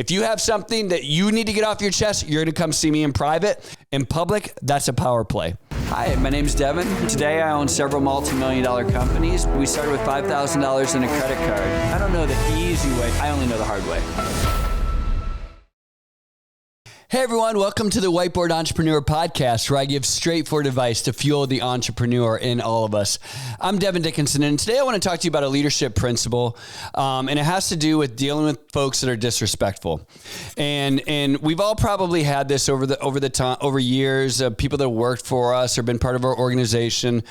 If you have something that you need to get off your chest, you're going to come see me in private. In public, that's a power play. Hi, my name's Devin. Today I own several multi-million-dollar companies. We started with $5,000 in a credit card. I don't know the easy way. I only know the hard way. Hey everyone, welcome to the Whiteboard Entrepreneur Podcast, where I give straightforward advice to fuel the entrepreneur in all of us. I'm Devin Dickinson, and today I want to talk to you about a leadership principle, and it has to do with dealing with folks that are disrespectful. And we've all probably had this over years, people that have worked for us or been part of our organization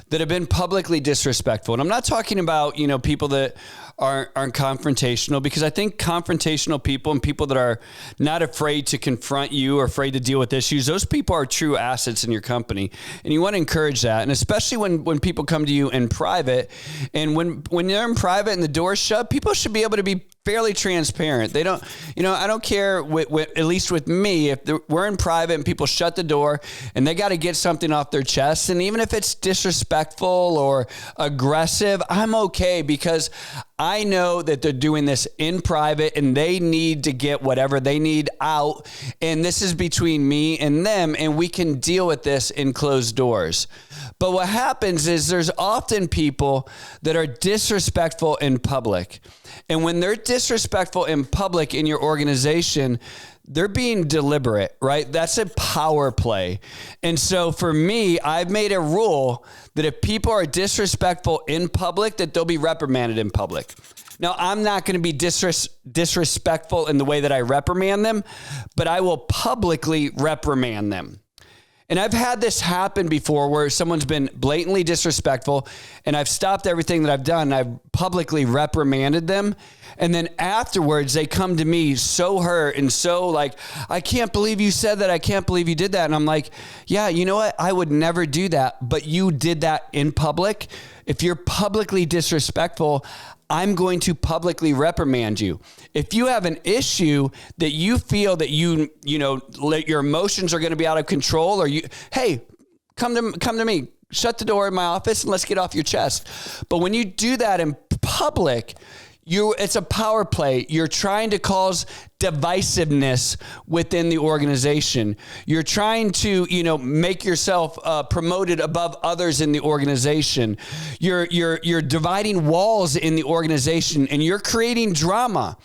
that have been publicly disrespectful. And I'm not talking about, people that aren't confrontational, because I think confrontational people and people that are not afraid to confront you or afraid to deal with issues, those people are true assets in your company. And you want to encourage that. And especially when people come to you in private, and when they're in private and the door's shut, people should be able to be fairly transparent. They don't, I don't care, at least with me, if we're in private and people shut the door and they got to get something off their chest. And even if it's disrespectful or aggressive, I'm okay, because I know that they're doing this in private and they need to get whatever they need out. And this is between me and them, and we can deal with this in closed doors. But what happens is there's often people that are disrespectful in public. And when they're disrespectful in public in your organization, they're being deliberate, right? That's a power play. And so for me, I've made a rule that if people are disrespectful in public, that they'll be reprimanded in public. Now, I'm not going to be disrespectful in the way that I reprimand them, but I will publicly reprimand them. And I've had this happen before where someone's been blatantly disrespectful and I've stopped everything that I've done. I've publicly reprimanded them. And then afterwards they come to me so hurt and so like, I can't believe you said that. I can't believe you did that. And I'm like, yeah, you know what? I would never do that, but you did that in public. If you're publicly disrespectful, I'm going to publicly reprimand you. If you have an issue that you feel that your emotions are going to be out of control, or hey, come to me, shut the door in my office and let's get off your chest. But when you do that in public, it's a power play. You're trying to cause divisiveness within the organization. You're trying to, make yourself promoted above others in the organization. You're dividing walls in the organization, and you're creating drama.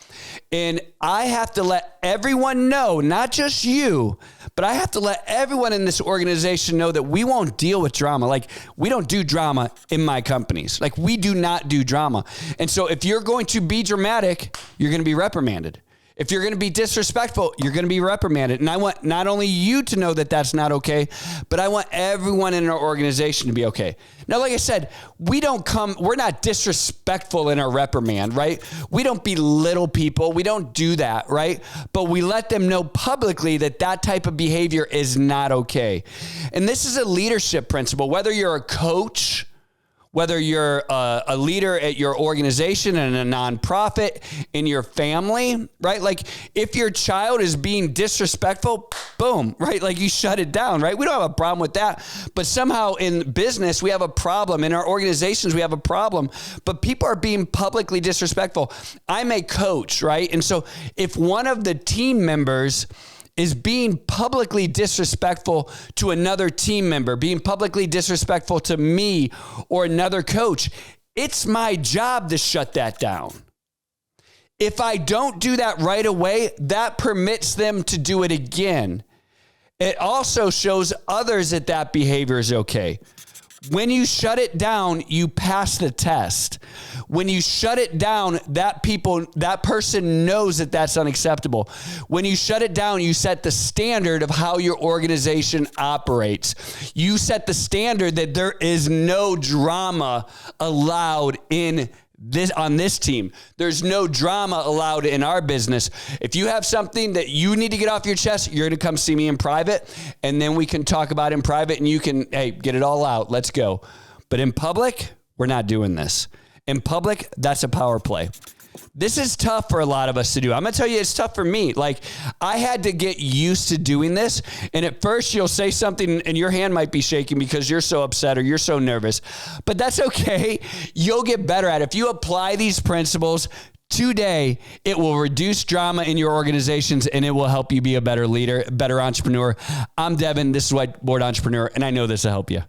And I have to let everyone know, not just you, but I have to let everyone in this organization know that we won't deal with drama. Like, we don't do drama in my companies. Like, we do not do drama. And so if you're going to be dramatic, you're going to be reprimanded. If you're going to be disrespectful, you're going to be reprimanded. And I want not only you to know that that's not okay, but I want everyone in our organization to be okay. Now, like I said, we're not disrespectful in our reprimand, right? We don't belittle people. We don't do that, right? But we let them know publicly that type of behavior is not okay. And this is a leadership principle. Whether you're a coach, whether you're a leader at your organization and a nonprofit, in your family, right? Like, if your child is being disrespectful, boom, right? Like, you shut it down, right? We don't have a problem with that. But somehow in business, we have a problem. In our organizations, we have a problem. But people are being publicly disrespectful. I'm a coach, right? And so if one of the team members is being publicly disrespectful to another team member, being publicly disrespectful to me or another coach, it's my job to shut that down. If I don't do that right away, that permits them to do it again. It also shows others that behavior is okay. When you shut it down, you pass the test. When you shut it down, that person knows that that's unacceptable. When you shut it down, you set the standard of how your organization operates. You set the standard that there is no drama allowed on this team. There's no drama allowed in our business. If you have something that you need to get off your chest, you're going to come see me in private, and then we can talk about it in private, and you can, hey, get it all out. Let's go. But in public, we're not doing this. In public, that's a power play. This is tough for a lot of us to do. I'm going to tell you, it's tough for me. Like, I had to get used to doing this. And at first you'll say something and your hand might be shaking because you're so upset or you're so nervous, but that's okay. You'll get better at it. If you apply these principles today. It will reduce drama in your organizations and it will help you be a better leader, better entrepreneur. I'm Devin. This is Whiteboard Entrepreneur, and I know this will help you.